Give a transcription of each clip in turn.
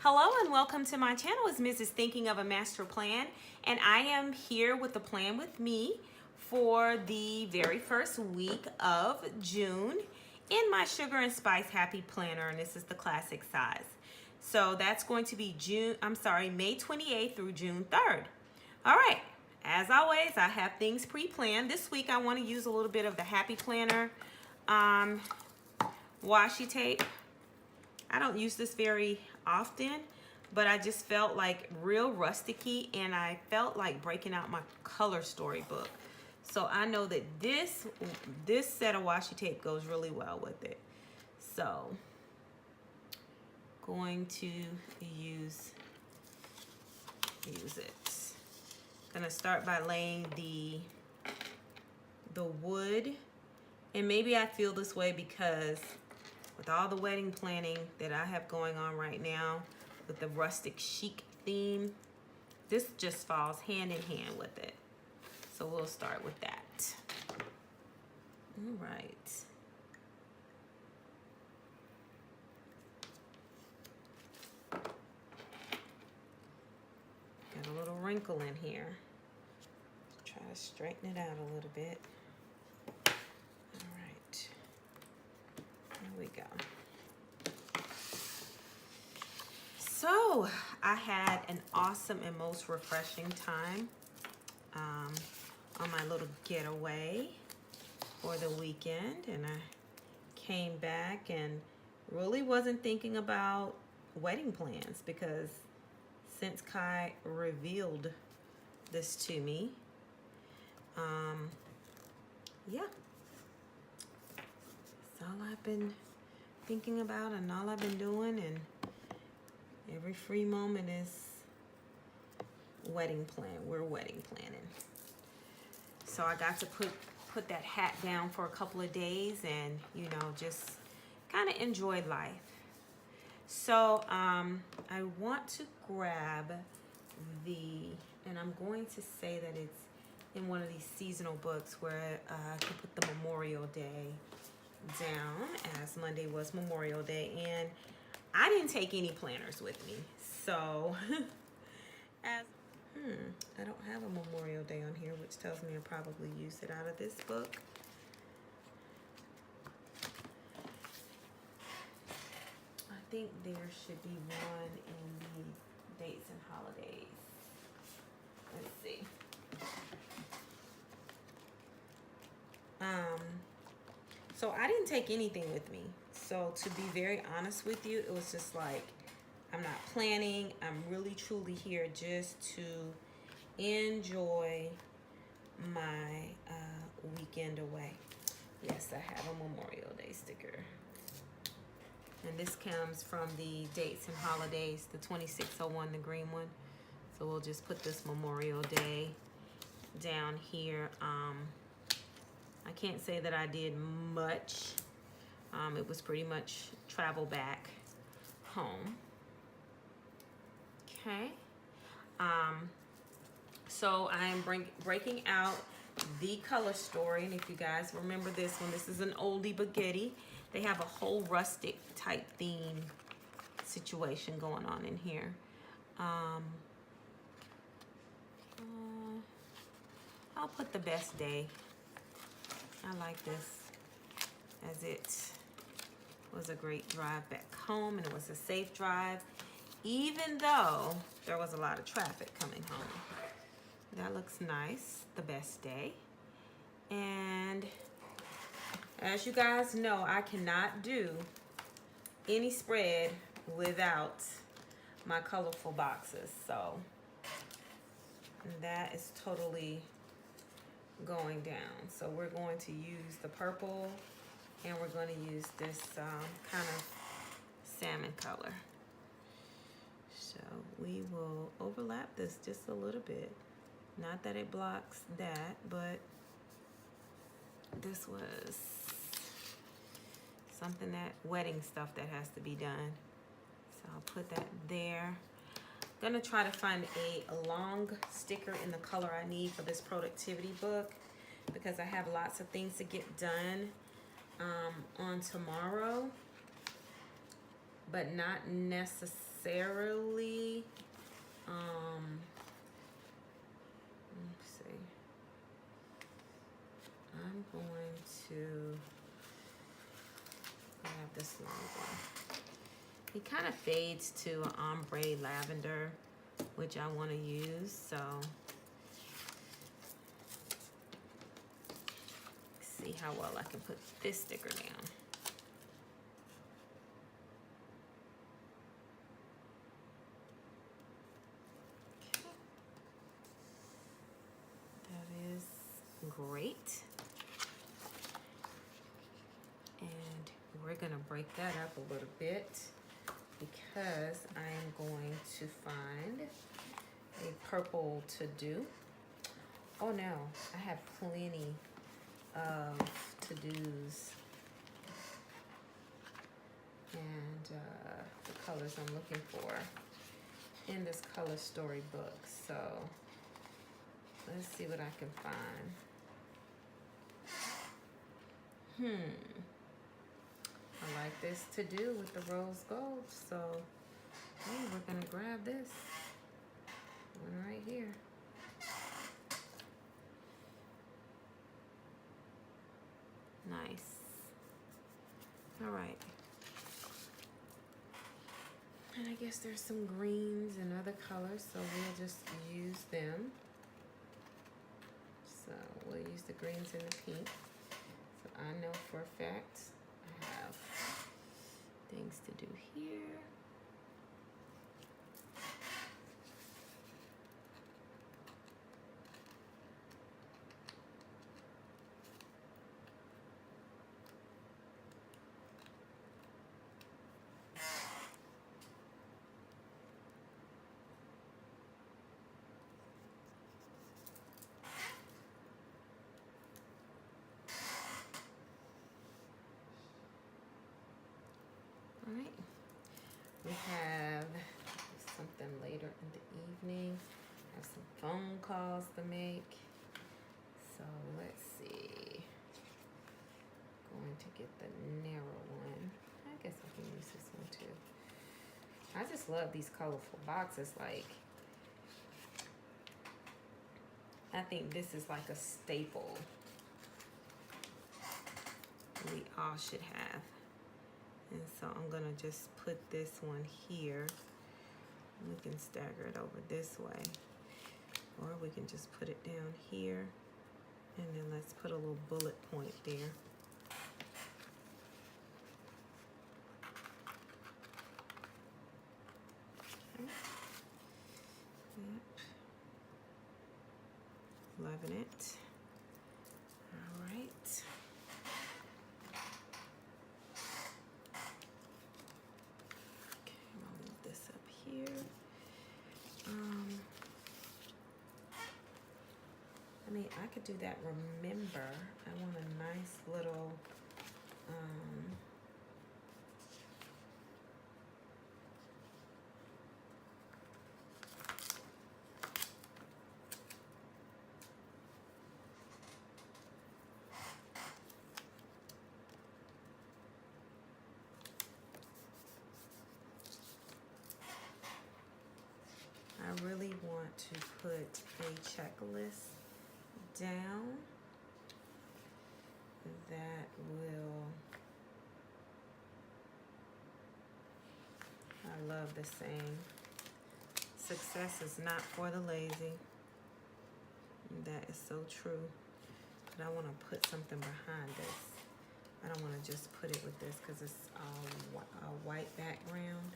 Hello and welcome to my channel. It's Mrs. Thinking of a Master Plan, and I am here with the plan with me for the very first week of June in my Sugar and Spice Happy Planner, and this is the classic size. So that's going to be May 28th through June 3rd. All right, as always, I have things pre-planned. This week I want to use a little bit of the Happy Planner washi tape. I don't use this very often, but I just felt like real rusticy, and I felt like breaking out my color storybook. So I know that this set of washi tape goes really well with it. So going to use it. Gonna start by laying the wood, and maybe I feel this way because with all the wedding planning that I have going on right now with the rustic chic theme, this just falls hand in hand with it. So we'll start with that. All right. Got a little wrinkle in here. Try to straighten it out a little bit. All right. There we go. So I had an awesome and most refreshing time on my little getaway for the weekend, and I came back and really wasn't thinking about wedding plans because since Kai revealed this to me, yeah, that's all I've been thinking about and all I've been doing, and every free moment is wedding plan. We're wedding planning. So I got to put that hat down for a couple of days and, you know, just kind of enjoy life. So I want to grab and I'm going to say that it's in one of these seasonal books where I can put the Memorial Day down, as Monday was Memorial Day, and I didn't take any planners with me, so I don't have a Memorial Day on here, which tells me I'll probably use it out of this book. I think there should be one in the dates and holidays. Let's see. So I didn't take anything with me. So to be very honest with you, it was just like, I'm not planning. I'm really truly here just to enjoy my weekend away. Yes, I have a Memorial Day sticker. And this comes from the dates and holidays, the 2601, the green one. So we'll just put this Memorial Day down here. I can't say that I did much. It was pretty much travel back home. Okay. So I am breaking out the color story, and if you guys remember this one, this is an oldie but goodie. They have a whole rustic type theme situation going on in here. I'll put the best day. I like this, as it was a great drive back home, and it was a safe drive, even though there was a lot of traffic coming home. That looks nice, the best day. And as you guys know, I cannot do any spread without my colorful boxes. So that is totally going down. So we're going to use the purple, and we're going to use this kind of salmon color. So we will overlap this just a little bit. Not that it blocks that, but this was something, that wedding stuff that has to be done. So I'll put that there. gonna try to find a long sticker in the color I need for this productivity book, because I have lots of things to get done on tomorrow, but not necessarily. Let's see. I'm going to grab this long one. It kind of fades to an ombre lavender, which I want to use, so see how well I can put this sticker down. Okay. That is great. And we're gonna break that up a little bit, because I am going to find a purple to do. Oh no, I have plenty of to-dos and the colors I'm looking for in this color storybook. So let's see what I can find. I like this to do with the rose gold, so hey, we're gonna grab this one right here. Nice. All right. And I guess there's some greens and other colors, so we'll just use them. So we'll use the greens and the pink. So I know for a fact I have things to do here. All right. We have something later in the evening. I have some phone calls to make. So let's see. Going to get the narrow one. I guess I can use this one too. I just love these colorful boxes. Like, I think this is like a staple we all should have. And so I'm gonna just put this one here. We can stagger it over this way, or we can just put it down here, and then let's put a little bullet point there. Okay. Yep. Loving it. All right. I mean, I could do that. Remember, I want a nice little, I really want to put a checklist down that will, I love the saying, success is not for the lazy. That is so true. But I want to put something behind this. I don't want to just put it with this because it's all a white background.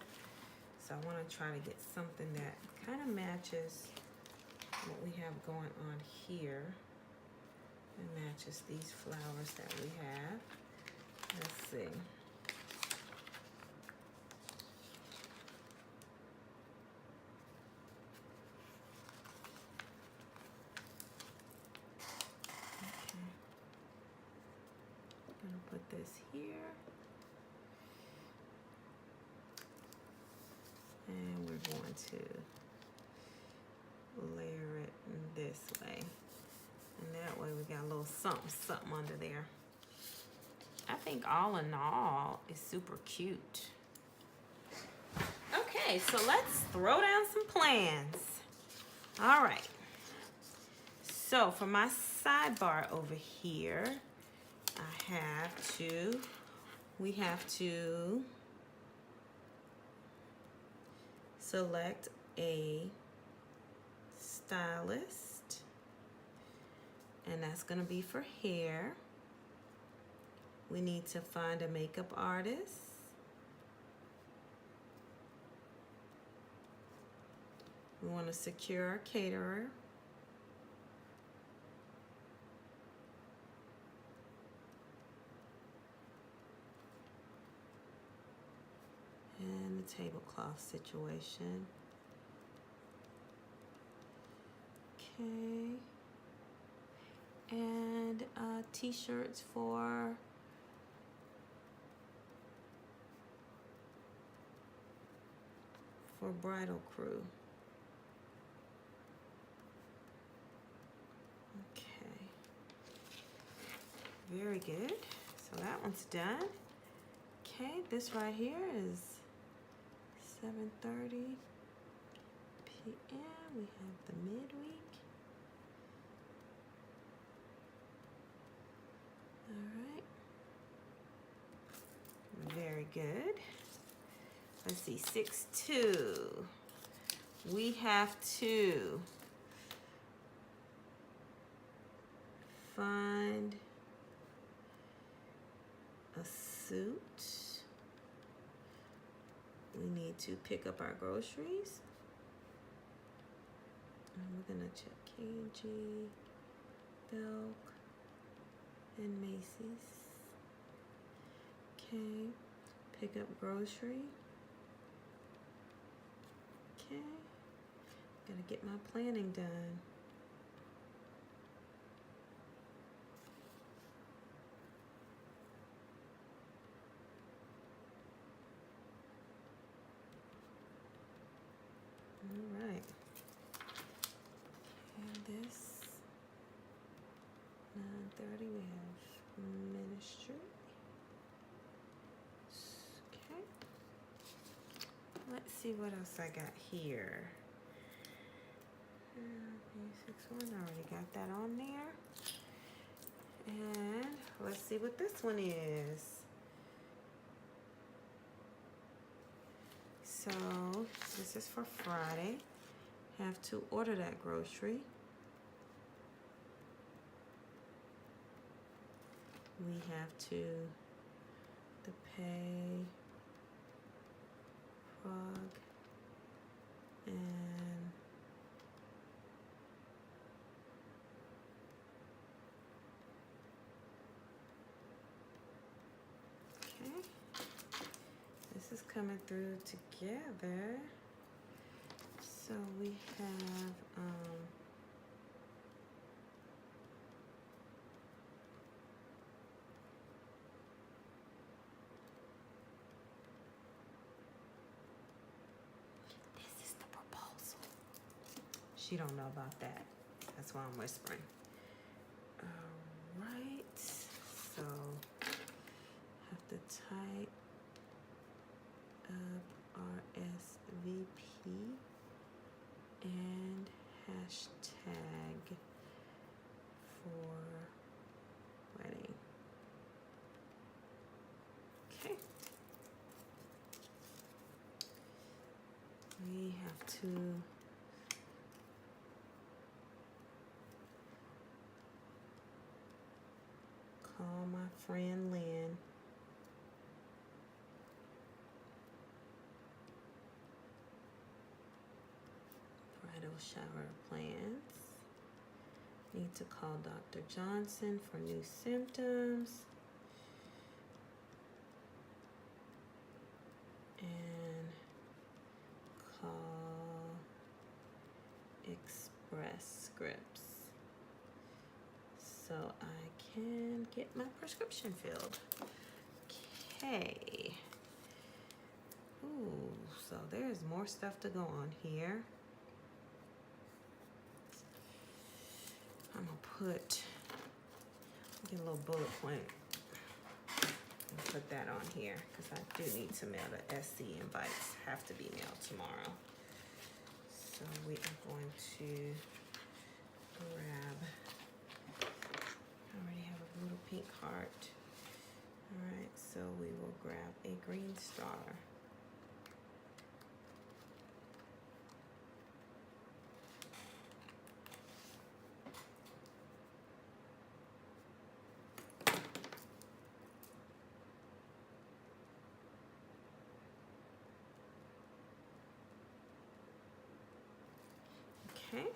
So I want to try to get something that kind of matches what we have going on here. And matches these flowers that we have. Let's see. Okay. I'm gonna put this here. And we're going to way we got a little something under there. I think all in all, it's super cute. Okay, so let's throw down some plans. All right. So for my sidebar over here, we have to select a stylist, and that's gonna be for hair. We need to find a makeup artist. We want to secure our caterer. And the tablecloth situation. Okay. And t-shirts for bridal crew. Okay. Very good. So that one's done. Okay, this right here is 7:30 p.m. We have the midweek. All right. Very good. Let's see, 6/2. We have to find a suit. We need to pick up our groceries. And we're gonna check KG, Belk, and Macy's. Okay, pick up grocery. Okay, gotta get my planning done. All right. And this 9:30 we have ministry. Okay. Let's see what else I got here. 61, already got that on there. And let's see what this one is. So this is for Friday. Have to order that grocery. We have to the pay, frog, and okay. This is coming through together. So we have this is the proposal. She don't know about that. That's why I'm whispering. All right. So have to type up RSVP and hashtag for wedding. Okay. We have to call my friend Lynn. Bridal shower plans. Need to call Dr. Johnson for new symptoms. And call Express Scripts so I can get my prescription filled. Okay. Ooh, so there's more stuff to go on here. I'm gonna put Get a little bullet point and put that on here because I do need to mail the SC invites. Have to be mailed tomorrow. So we are going to grab, I already have a little pink heart. All right, so we will grab a green star. Okay.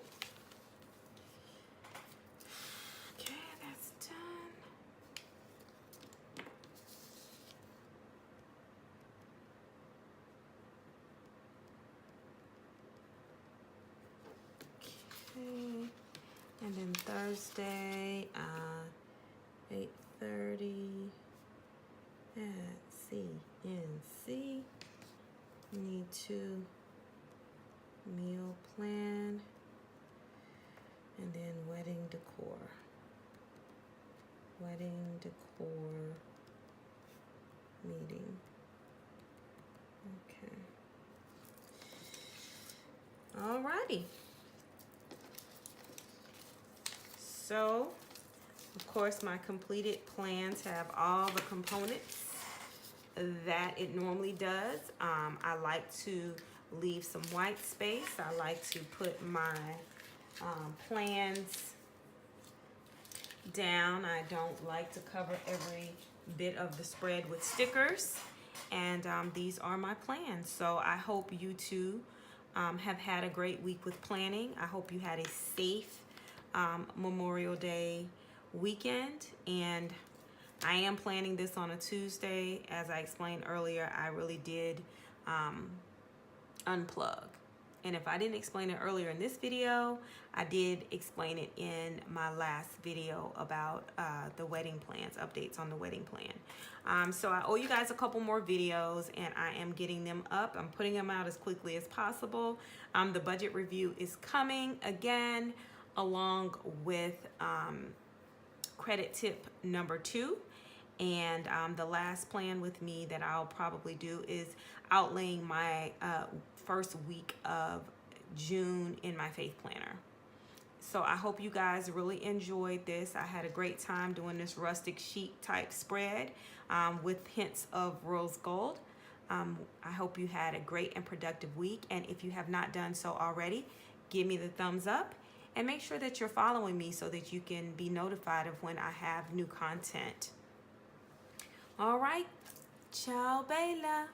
Okay, that's done. Okay. And then Thursday, 8:30 at CNC. We need to meal plan. And then wedding decor. Wedding decor meeting. Okay. Alrighty. So, of course, my completed plans have all the components that it normally does. I like to leave some white space. I like to put my plans down. I don't like to cover every bit of the spread with stickers. And these are my plans. So I hope you too have had a great week with planning. I hope you had a safe Memorial Day weekend. And I am planning this on a Tuesday. As I explained earlier, I really did unplug. And if I didn't explain it earlier in this video, I did explain it in my last video about the wedding plans, updates on the wedding plan. So I owe you guys a couple more videos and I am getting them up. I'm putting them out as quickly as possible. The budget review is coming again, along with credit tip number 2. And the last plan with me that I'll probably do is outlaying my first week of June in my faith planner. So I hope you guys really enjoyed this. I had a great time doing this rustic chic type spread with hints of rose gold. I hope you had a great and productive week. And if you have not done so already, give me the thumbs up and make sure that you're following me so that you can be notified of when I have new content. All right, ciao, Bella.